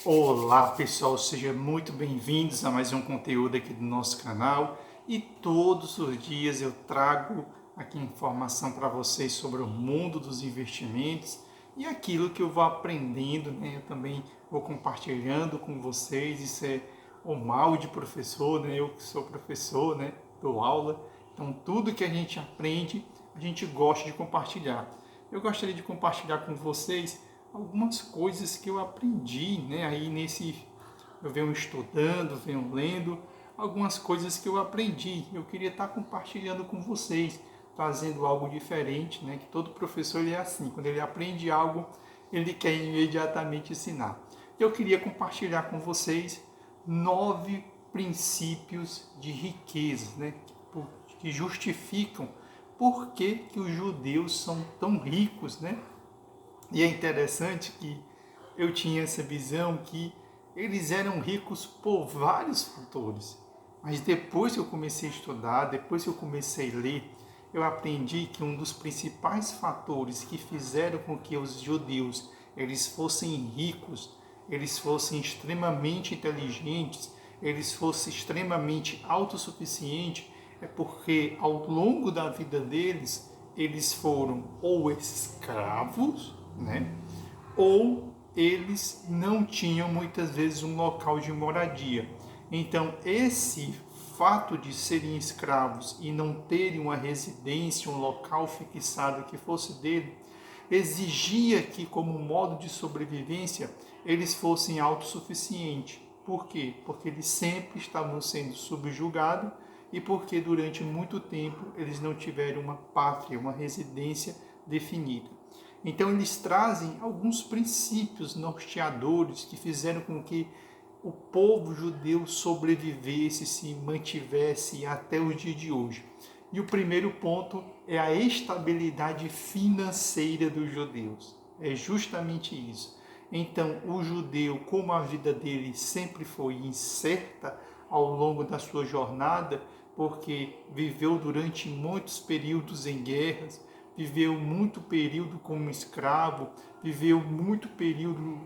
Olá pessoal, sejam muito bem-vindos a mais um conteúdo aqui do nosso canal e todos os dias eu trago aqui informação para vocês sobre o mundo dos investimentos e aquilo que eu vou aprendendo, né? Eu também vou compartilhando com vocês, isso é o mal de professor, né? Eu que sou professor, né? Dou aula, então tudo que a gente aprende, a gente gosta de compartilhar. Eu gostaria de compartilhar com vocês algumas coisas que eu aprendi, né? Eu venho estudando, venho lendo algumas coisas que eu aprendi. Eu queria estar compartilhando com vocês, trazendo algo diferente, né? Que todo professor ele é assim, quando ele aprende algo, ele quer imediatamente ensinar. Eu queria compartilhar com vocês 9 princípios de riqueza, né? Que justificam por que os judeus são tão ricos, né? E é interessante que eu tinha essa visão que eles eram ricos por vários fatores. Mas depois que eu comecei a estudar, depois que eu comecei a ler, eu aprendi que um dos principais fatores que fizeram com que os judeus eles fossem ricos, eles fossem extremamente inteligentes, eles fossem extremamente autossuficientes, é porque ao longo da vida deles, eles foram ou escravos, né? Ou eles não tinham muitas vezes um local de moradia. Então, esse fato de serem escravos e não terem uma residência, um local fixado que fosse dele, exigia que, como modo de sobrevivência, eles fossem autossuficientes. Por quê? Porque eles sempre estavam sendo subjugados e porque durante muito tempo eles não tiveram uma pátria, uma residência definida. Então eles trazem alguns princípios norteadores que fizeram com que o povo judeu sobrevivesse, se mantivesse até o dia de hoje. E o primeiro ponto é a estabilidade financeira dos judeus. É justamente isso. Então, o judeu, como a vida dele sempre foi incerta ao longo da sua jornada, porque viveu durante muitos períodos em guerras, viveu muito período como escravo, viveu muito período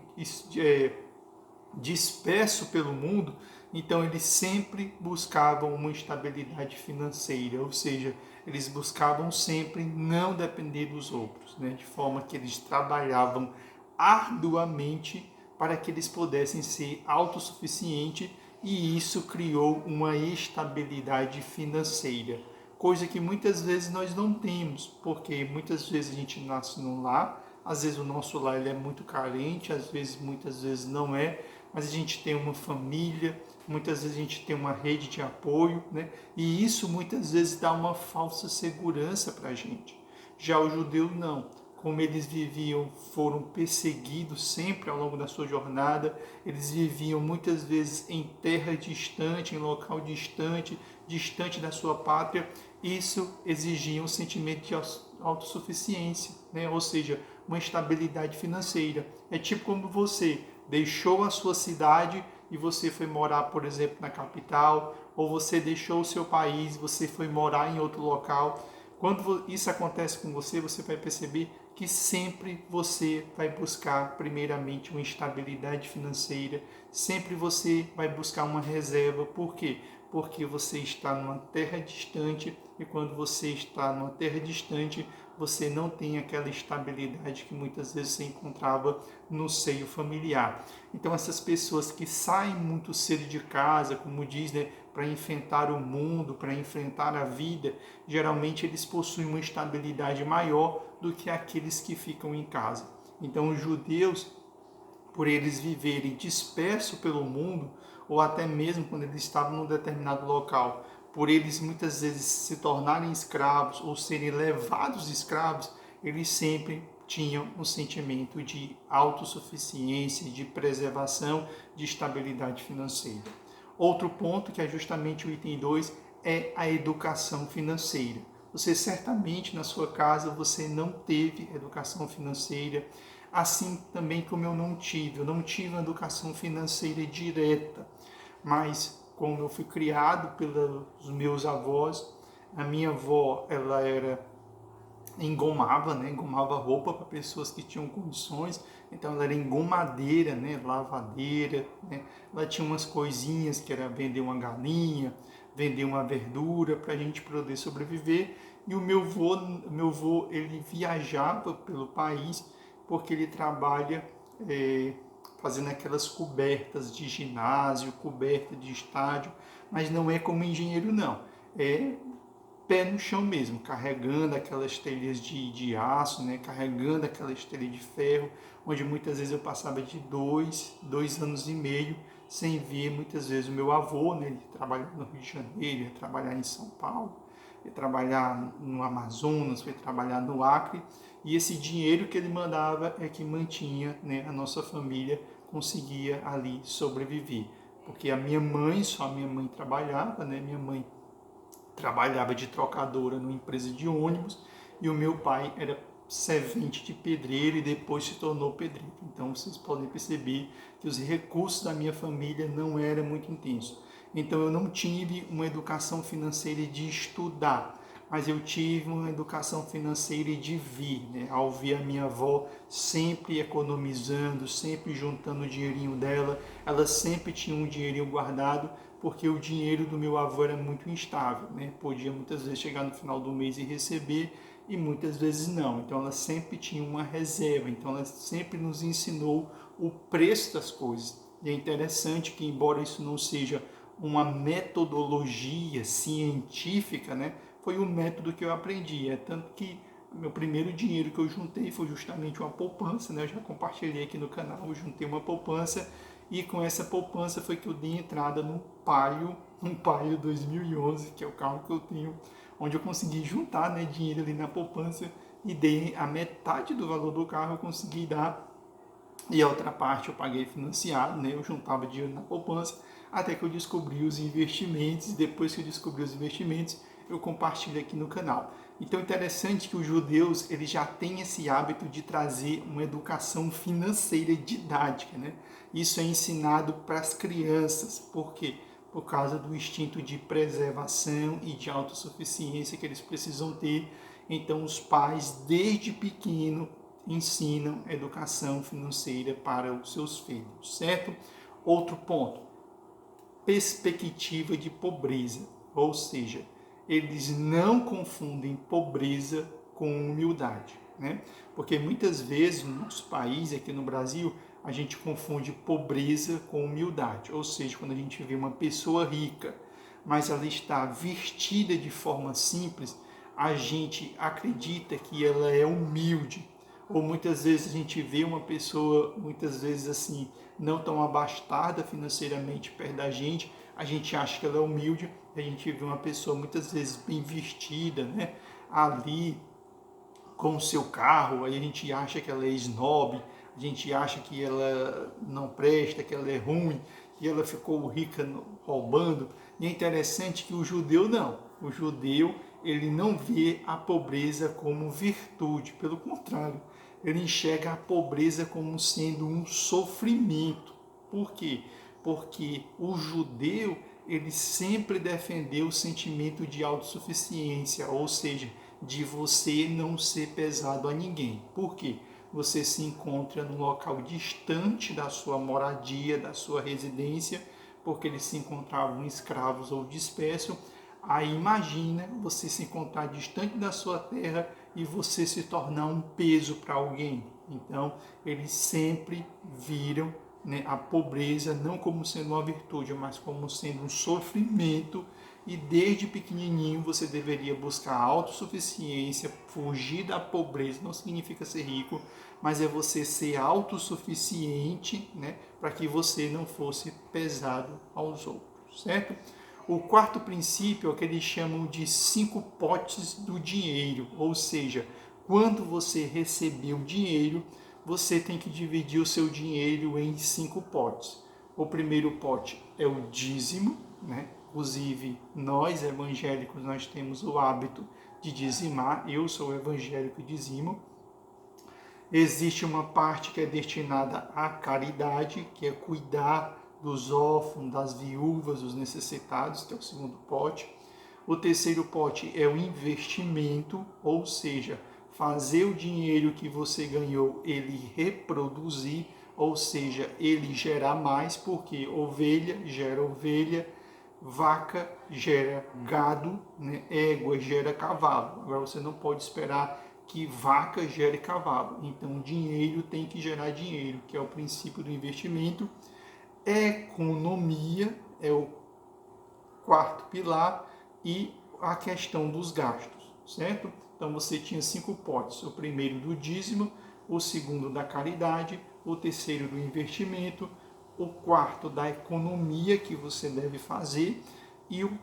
disperso pelo mundo, então eles sempre buscavam uma estabilidade financeira, ou seja, eles buscavam sempre não depender dos outros, né? De forma que eles trabalhavam arduamente para que eles pudessem ser autossuficientes e isso criou uma estabilidade financeira, coisa que muitas vezes nós não temos, porque muitas vezes a gente nasce num lar, às vezes o nosso lar ele é muito carente, às vezes muitas vezes não é, mas a gente tem uma família, muitas vezes a gente tem uma rede de apoio, né? E isso muitas vezes dá uma falsa segurança para a gente. Já o judeu não. Como eles viviam, foram perseguidos sempre ao longo da sua jornada, eles viviam muitas vezes em terra distante, em local distante, distante da sua pátria. Isso exigia um sentimento de autossuficiência, né? Ou seja, uma estabilidade financeira. É tipo como você deixou a sua cidade e você foi morar, por exemplo, na capital, ou você deixou o seu país, você foi morar em outro local. Quando isso acontece com você, você vai perceber que sempre você vai buscar, primeiramente, uma estabilidade financeira, sempre você vai buscar uma reserva. Por quê? Porque você está numa terra distante e quando você está numa terra distante, você não tem aquela estabilidade que muitas vezes você encontrava no seio familiar. Então essas pessoas que saem muito cedo de casa, como diz, né, para enfrentar o mundo, para enfrentar a vida, geralmente eles possuem uma estabilidade maior do que aqueles que ficam em casa. Então os judeus, por eles viverem dispersos pelo mundo, ou até mesmo quando eles estavam num determinado local, por eles muitas vezes se tornarem escravos ou serem levados escravos, eles sempre tinham um sentimento de autossuficiência, de preservação, de estabilidade financeira. Outro ponto, que é justamente o item 2, é a educação financeira. Você certamente na sua casa você não teve educação financeira, assim também como eu não tive uma educação financeira direta, mas como eu fui criado pelos meus avós, a minha avó ela era engomava, né? Engomava roupa para pessoas que tinham condições. Então ela era engomadeira, né? Lavadeira, né? Ela tinha umas coisinhas que era vender uma galinha, vender uma verdura para a gente poder sobreviver. E o meu avô, ele viajava pelo país porque ele trabalha fazendo aquelas cobertas de ginásio, coberta de estádio, mas não é como engenheiro não. É pé no chão mesmo, carregando aquelas telhas de aço, né? Carregando aquelas telhas de ferro, onde muitas vezes eu passava de 2 anos e meio sem ver muitas vezes o meu avô, né? Ele trabalhava no Rio de Janeiro, ia trabalhar em São Paulo, ia trabalhar no Amazonas, foi trabalhar no Acre, e esse dinheiro que ele mandava é que mantinha, né, a nossa família conseguia ali sobreviver. Porque a minha mãe, só a minha mãe trabalhava, né? Minha mãe trabalhava de trocadora numa empresa de ônibus e o meu pai era servente de pedreiro e depois se tornou pedreiro. Então vocês podem perceber que os recursos da minha família não eram muito intensos. Então eu não tive uma educação financeira de estudar, mas eu tive uma educação financeira de vir, né? Ao ver a minha avó sempre economizando, sempre juntando o dinheirinho dela, ela sempre tinha um dinheirinho guardado, porque o dinheiro do meu avô era muito instável, né? Podia muitas vezes chegar no final do mês e receber, e muitas vezes não. Então ela sempre tinha uma reserva, então ela sempre nos ensinou o preço das coisas. E é interessante que, embora isso não seja uma metodologia científica, né? Foi um método que eu aprendi. É tanto que meu primeiro dinheiro que eu juntei foi justamente uma poupança, né? Eu já compartilhei aqui no canal, eu juntei uma poupança e com essa poupança foi que eu dei entrada um Palio 2011, que é o carro que eu tenho, onde eu consegui juntar, né, dinheiro ali na poupança e dei a metade do valor do carro, eu consegui dar, e a outra parte eu paguei financiado, né, eu juntava dinheiro na poupança, até que eu descobri os investimentos, e depois que eu descobri os investimentos, eu compartilho aqui no canal. Então é interessante que os judeus eles já têm esse hábito de trazer uma educação financeira didática, né? Isso é ensinado para as crianças, por quê? Por causa do instinto de preservação e de autossuficiência que eles precisam ter. Então os pais, desde pequeno, ensinam educação financeira para os seus filhos, certo? Outro ponto, perspectiva de pobreza, ou seja, eles não confundem pobreza com humildade, né? Porque muitas vezes no nosso país, aqui no Brasil, a gente confunde pobreza com humildade, ou seja, quando a gente vê uma pessoa rica, mas ela está vestida de forma simples, a gente acredita que ela é humilde. Ou muitas vezes a gente vê uma pessoa, muitas vezes assim, não tão abastada financeiramente perto da gente, a gente acha que ela é humilde, a gente vê uma pessoa muitas vezes bem vestida, né, ali com o seu carro, aí a gente acha que ela é snob, a gente acha que ela não presta, que ela é ruim, que ela ficou rica roubando. E é interessante que o judeu não. O judeu, ele não vê a pobreza como virtude, pelo contrário, ele enxerga a pobreza como sendo um sofrimento. Por quê? Porque o judeu, ele sempre defendeu o sentimento de autossuficiência, ou seja, de você não ser pesado a ninguém. Por quê? Você se encontra num local distante da sua moradia, da sua residência, porque eles se encontravam escravos ou dispersos. Aí imagina você se encontrar distante da sua terra e você se tornar um peso para alguém. Então, eles sempre viram, né, a pobreza não como sendo uma virtude, mas como sendo um sofrimento. E desde pequenininho você deveria buscar a autossuficiência, fugir da pobreza. Não significa ser rico, mas é você ser autossuficiente, né, para que você não fosse pesado aos outros, certo? O quarto princípio é o que eles chamam de 5 potes do dinheiro, ou seja, quando você receber o dinheiro, você tem que dividir o seu dinheiro em 5 potes. O primeiro pote é o dízimo, né? Inclusive, nós evangélicos, nós temos o hábito de dizimar. Eu sou evangélico e dizimo. Existe uma parte que é destinada à caridade, que é cuidar dos órfãos, das viúvas, dos necessitados, que é o segundo pote. O terceiro pote é o investimento, ou seja, fazer o dinheiro que você ganhou ele reproduzir, ou seja, ele gerar mais, porque ovelha gera ovelha, vaca gera gado, né? Égua gera cavalo. Agora você não pode esperar que vaca gere cavalo. Então dinheiro tem que gerar dinheiro, que é o princípio do investimento. Economia é o quarto pilar e a questão dos gastos, certo? Então você tinha 5 potes: o primeiro do dízimo, o segundo da caridade, o terceiro do investimento, o quarto da economia que você deve fazer e o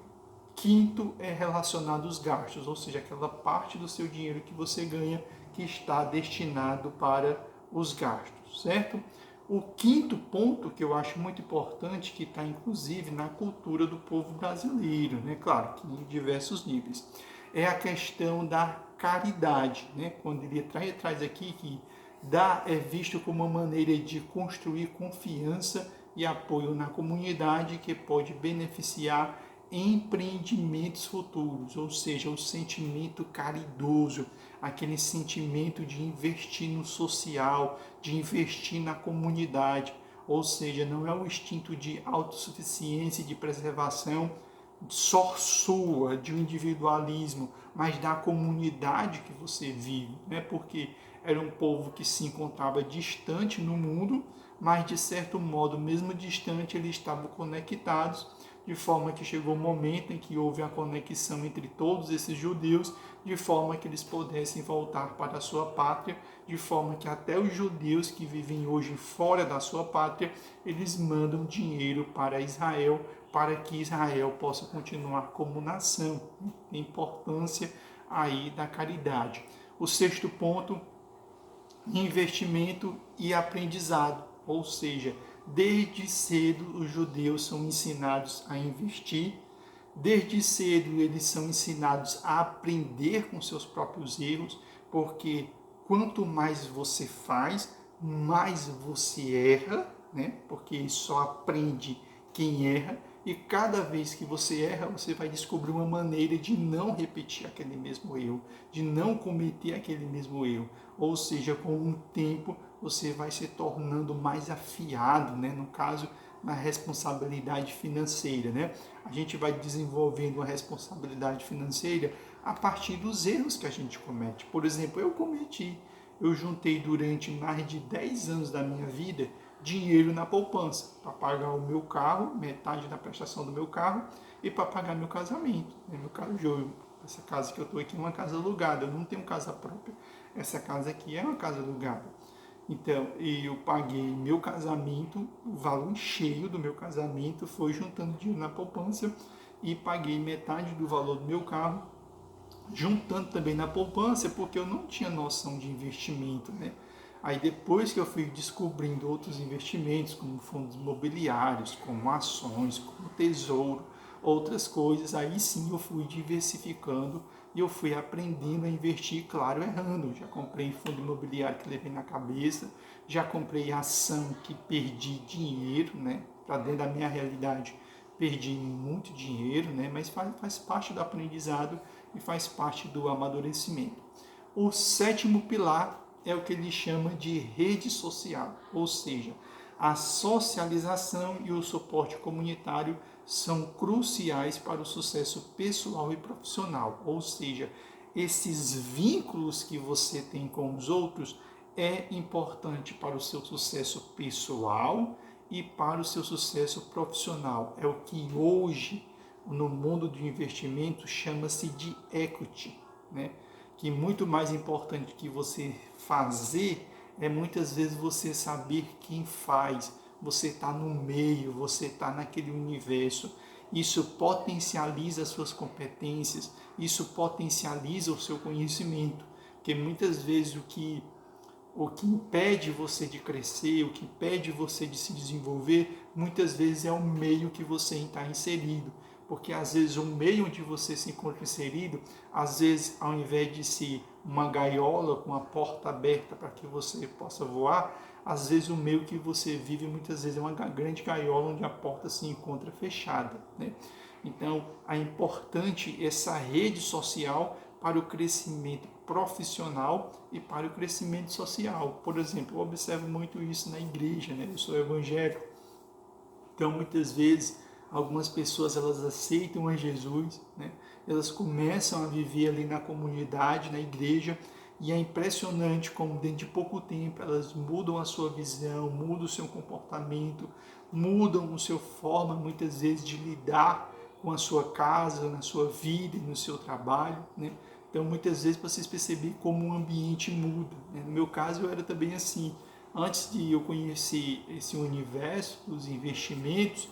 quinto é relacionado aos gastos, ou seja, aquela parte do seu dinheiro que você ganha que está destinado para os gastos, certo? O quinto ponto que eu acho muito importante, que está inclusive na cultura do povo brasileiro, né? Claro que em diversos níveis, é a questão da caridade, né? Quando ele traz aqui que dar é visto como uma maneira de construir confiança e apoio na comunidade que pode beneficiar empreendimentos futuros, ou seja, o sentimento caridoso, aquele sentimento de investir no social, de investir na comunidade, ou seja, não é o instinto de autossuficiência e de preservação só sua, de um individualismo, mas da comunidade que você vive, né? Porque era um povo que se encontrava distante no mundo, mas de certo modo, mesmo distante, eles estavam conectados, de forma que chegou o momento em que houve a conexão entre todos esses judeus, de forma que eles pudessem voltar para a sua pátria, de forma que até os judeus que vivem hoje fora da sua pátria, eles mandam dinheiro para Israel, para que Israel possa continuar como nação. A importância aí da caridade. O sexto ponto, investimento e aprendizado, ou seja, desde cedo os judeus são ensinados a investir, desde cedo eles são ensinados a aprender com seus próprios erros, porque quanto mais você faz, mais você erra, né? Porque só aprende quem erra, e cada vez que você erra, você vai descobrir uma maneira de não repetir aquele mesmo erro, de não cometer aquele mesmo erro. Ou seja, com o tempo você vai se tornando mais afiado, né? No caso, na responsabilidade financeira, né? A gente vai desenvolvendo uma responsabilidade financeira a partir dos erros que a gente comete. Por exemplo, eu juntei durante mais de 10 anos da minha vida dinheiro na poupança para pagar o meu carro, metade da prestação do meu carro, e para pagar meu casamento. Meu caro João, essa casa que eu estou aqui é uma casa alugada, eu não tenho casa própria. Essa casa aqui é uma casa alugada. Então, eu paguei meu casamento, o valor cheio do meu casamento foi juntando dinheiro na poupança, e paguei metade do valor do meu carro, juntando também na poupança, porque eu não tinha noção de investimento, né? Aí depois que eu fui descobrindo outros investimentos, como fundos imobiliários, como ações, como tesouro, outras coisas, aí sim eu fui diversificando e eu fui aprendendo a investir, claro, errando. Já comprei fundo imobiliário que levei na cabeça, já comprei ação que perdi dinheiro, né? Para dentro da minha realidade, perdi muito dinheiro, né? Mas faz parte do aprendizado e faz parte do amadurecimento. O sétimo pilar é o que ele chama de rede social, ou seja, a socialização e o suporte comunitário são cruciais para o sucesso pessoal e profissional, ou seja, esses vínculos que você tem com os outros é importante para o seu sucesso pessoal e para o seu sucesso profissional. É o que hoje, no mundo do investimento, chama-se de equity, né? Que muito mais importante que você fazer é muitas vezes você saber quem faz, você está no meio, você está naquele universo. Isso potencializa as suas competências, isso potencializa o seu conhecimento, porque muitas vezes o que impede você de crescer, o que impede você de se desenvolver, muitas vezes é o meio que você está inserido. Porque às vezes o meio onde você se encontra inserido, às vezes ao invés de ser uma gaiola com a porta aberta para que você possa voar, às vezes o meio que você vive muitas vezes é uma grande gaiola onde a porta se encontra fechada, né? Então é importante essa rede social para o crescimento profissional e para o crescimento social. Por exemplo, eu observo muito isso na igreja, né? Eu sou evangélico, então muitas vezes algumas pessoas elas aceitam a Jesus, né? Elas começam a viver ali na comunidade, na igreja, e é impressionante como dentro de pouco tempo elas mudam a sua visão, mudam o seu comportamento, mudam a sua forma muitas vezes de lidar com a sua casa, na sua vida e no seu trabalho, né? Então muitas vezes vocês percebem como o ambiente muda, né? No meu caso eu era também assim. Antes de eu conhecer esse universo dos investimentos,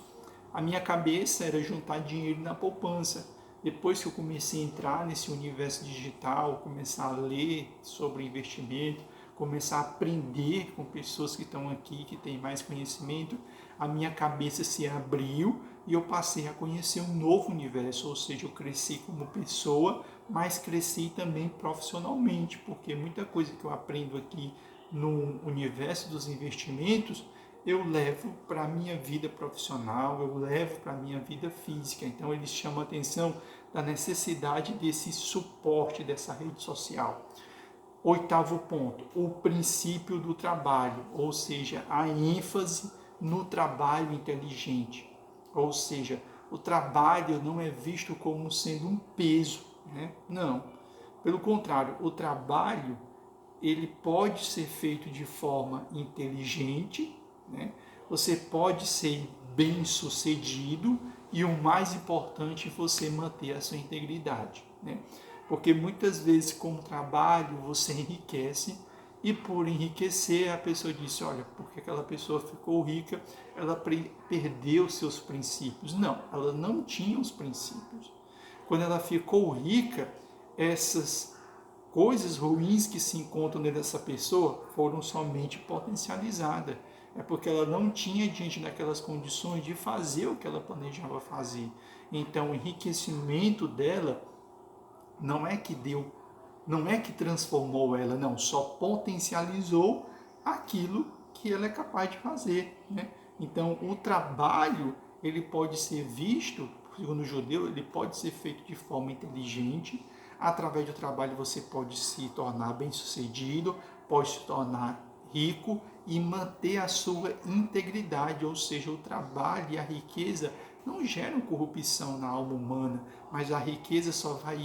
a minha cabeça era juntar dinheiro na poupança. Depois que eu comecei a entrar nesse universo digital, começar a ler sobre investimento, começar a aprender com pessoas que estão aqui, que têm mais conhecimento, a minha cabeça se abriu e eu passei a conhecer um novo universo, ou seja, eu cresci como pessoa, mas cresci também profissionalmente, porque muita coisa que eu aprendo aqui no universo dos investimentos, eu levo para a minha vida profissional, eu levo para a minha vida física. Então eles chamam a atenção da necessidade desse suporte dessa rede social. Oitavo ponto, o princípio do trabalho, ou seja, a ênfase no trabalho inteligente. Ou seja, o trabalho não é visto como sendo um peso, né? Não. Pelo contrário, o trabalho ele pode ser feito de forma inteligente, né? Você pode ser bem sucedido e o mais importante você manter a sua integridade, né? Porque muitas vezes com o trabalho você enriquece e por enriquecer a pessoa diz, olha, porque aquela pessoa ficou rica, ela perdeu seus princípios. Não, ela não tinha os princípios. Quando ela ficou rica, essas coisas ruins que se encontram dentro dessa pessoa foram somente potencializadas. É porque ela não tinha diante daquelas condições de fazer o que ela planejava fazer. Então o enriquecimento dela não é que deu, não é que transformou ela, não, só potencializou aquilo que ela é capaz de fazer, né? Então o trabalho ele pode ser visto, segundo o judeu, ele pode ser feito de forma inteligente. Através do trabalho você pode se tornar bem-sucedido, pode se tornar rico e manter a sua integridade, ou seja, o trabalho e a riqueza não geram corrupção na alma humana, mas a riqueza só vai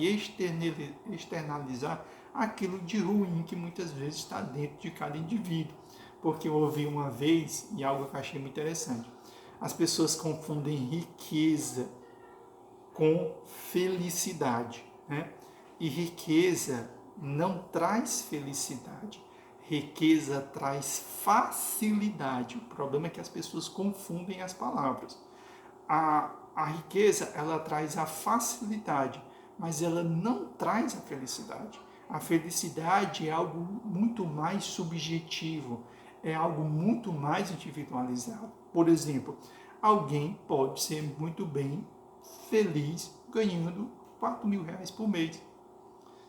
externalizar aquilo de ruim que muitas vezes está dentro de cada indivíduo. Porque eu ouvi uma vez, e algo que eu achei muito interessante, as pessoas confundem riqueza com felicidade, né? E riqueza não traz felicidade, riqueza traz facilidade. O problema é que as pessoas confundem as palavras. A riqueza, ela traz a facilidade, mas ela não traz a felicidade. A felicidade é algo muito mais subjetivo, é algo muito mais individualizado. Por exemplo, alguém pode ser muito bem feliz ganhando R$ 4.000 por mês.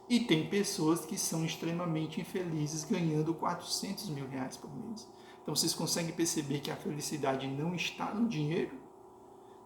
E tem pessoas que são extremamente infelizes ganhando R$ 400.000 por mês. Então vocês conseguem perceber que a felicidade não está no dinheiro?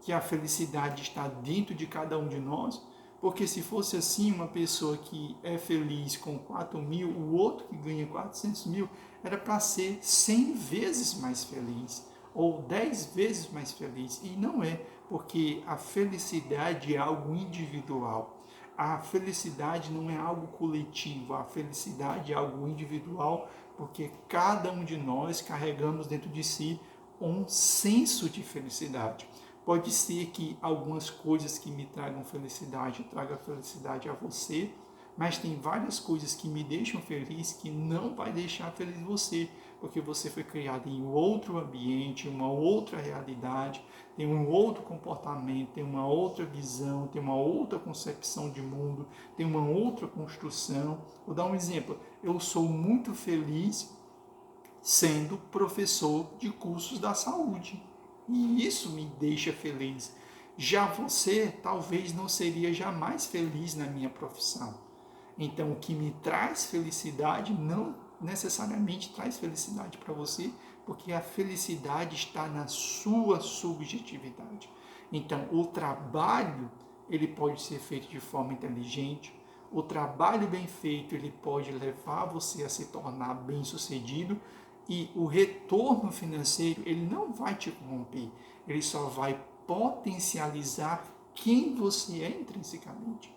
Que a felicidade está dentro de cada um de nós? Porque se fosse assim, uma pessoa que é feliz com 4.000, o outro que ganha 400.000, era para ser 100 vezes mais feliz, ou 10 vezes mais feliz. E não é, porque a felicidade é algo individual. A felicidade não é algo coletivo, a felicidade é algo individual, porque cada um de nós carregamos dentro de si um senso de felicidade. Pode ser que algumas coisas que me tragam felicidade, tragam felicidade a você, mas tem várias coisas que me deixam feliz que não vai deixar feliz você, porque você foi criado em outro ambiente, uma outra realidade, tem um outro comportamento, tem uma outra visão, tem uma outra concepção de mundo, tem uma outra construção. Vou dar um exemplo. Eu sou muito feliz sendo professor de cursos da saúde. E isso me deixa feliz. Já você talvez não seria jamais feliz na minha profissão. Então, o que me traz felicidade não necessariamente traz felicidade para você, porque a felicidade está na sua subjetividade. Então, o trabalho ele pode ser feito de forma inteligente, o trabalho bem feito ele pode levar você a se tornar bem-sucedido e o retorno financeiro ele não vai te corromper, ele só vai potencializar quem você é intrinsecamente.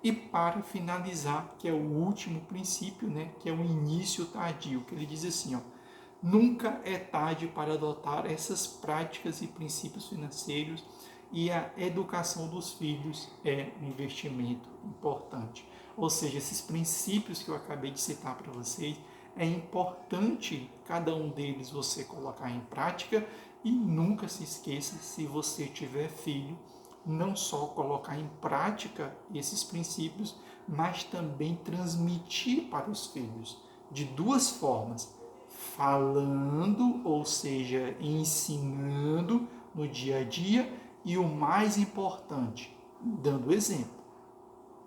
E para finalizar, que é o último princípio, né, que é o início tardio, que ele diz assim, ó, nunca é tarde para adotar essas práticas e princípios financeiros e a educação dos filhos é um investimento importante. Ou seja, esses princípios que eu acabei de citar para vocês, é importante cada um deles você colocar em prática e nunca se esqueça, se você tiver filho, não só colocar em prática esses princípios, mas também transmitir para os filhos de duas formas, falando, ou seja, ensinando no dia a dia e o mais importante, dando exemplo.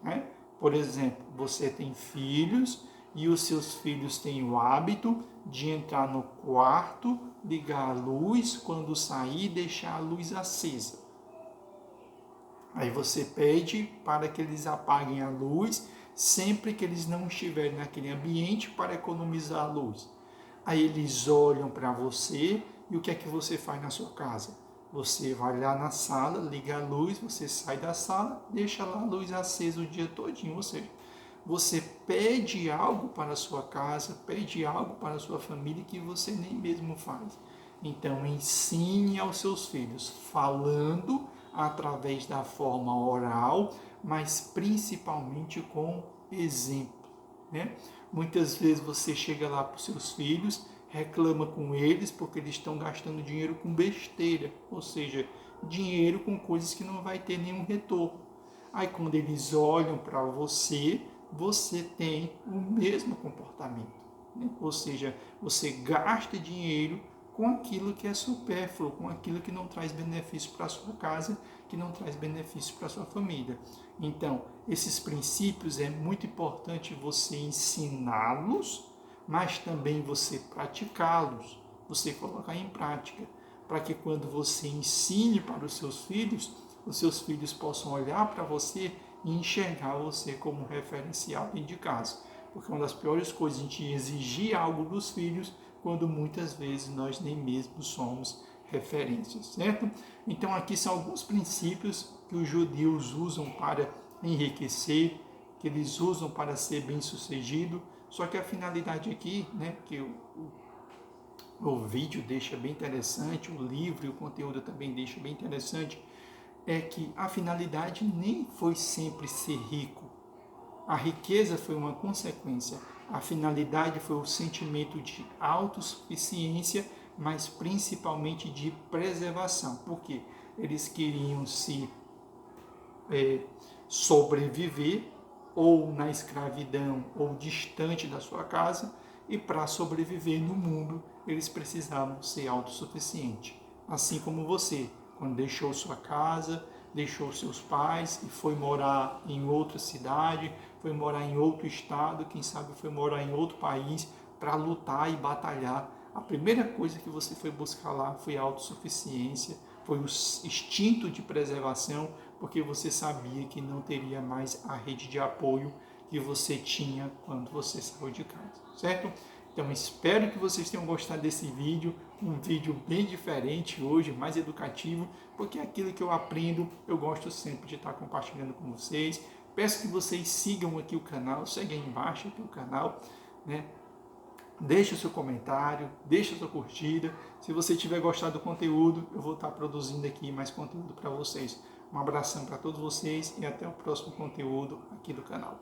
Né? Por exemplo, você tem filhos e os seus filhos têm o hábito de entrar no quarto, ligar a luz, quando sair, deixar a luz acesa. Aí você pede para que eles apaguem a luz sempre que eles não estiverem naquele ambiente para economizar a luz. Aí eles olham para você e o que é que você faz na sua casa? Você vai lá na sala, liga a luz, você sai da sala, deixa lá a luz acesa o dia todinho, ou seja, você pede algo para a sua casa, pede algo para a sua família que você nem mesmo faz. Então ensine aos seus filhos, falando através da forma oral, mas principalmente com exemplo. Né? Muitas vezes você chega lá para os seus filhos, reclama com eles porque eles estão gastando dinheiro com besteira, ou seja, dinheiro com coisas que não vai ter nenhum retorno. Aí quando eles olham para você, você tem o mesmo comportamento. Né? Ou seja, você gasta dinheiro com aquilo que é supérfluo, com aquilo que não traz benefício para a sua casa, que não traz benefício para a sua família. Então, esses princípios é muito importante você ensiná-los, mas também você praticá-los, você colocar em prática, para que quando você ensine para os seus filhos possam olhar para você e enxergar você como referencial dentro de casa. Porque uma das piores coisas é a gente exigir algo dos filhos quando muitas vezes nós nem mesmo somos referências, certo? Então aqui são alguns princípios que os judeus usam para enriquecer, que eles usam para ser bem-sucedido, só que a finalidade aqui, né, que o vídeo deixa bem interessante, o livro e o conteúdo também deixa bem interessante, é que a finalidade nem foi sempre ser rico. A riqueza foi uma consequência. A finalidade foi o sentimento de autossuficiência, mas principalmente de preservação. Por quê? Eles queriam se sobreviver ou na escravidão ou distante da sua casa, e para sobreviver no mundo eles precisavam ser autossuficientes. Assim como você, quando deixou sua casa, deixou seus pais e foi morar em outra cidade, foi morar em outro estado, quem sabe foi morar em outro país para lutar e batalhar. A primeira coisa que você foi buscar lá foi a autossuficiência, foi o instinto de preservação, porque você sabia que não teria mais a rede de apoio que você tinha quando você saiu de casa, certo? Então espero que vocês tenham gostado desse vídeo, um vídeo bem diferente hoje, mais educativo, porque aquilo que eu aprendo, eu gosto sempre de estar compartilhando com vocês. Peço que vocês sigam aqui o canal, segue aí embaixo aqui o canal, né? Deixe o seu comentário, deixe a sua curtida. Se você tiver gostado do conteúdo, eu vou estar produzindo aqui mais conteúdo para vocês. Um abração para todos vocês e até o próximo conteúdo aqui do canal.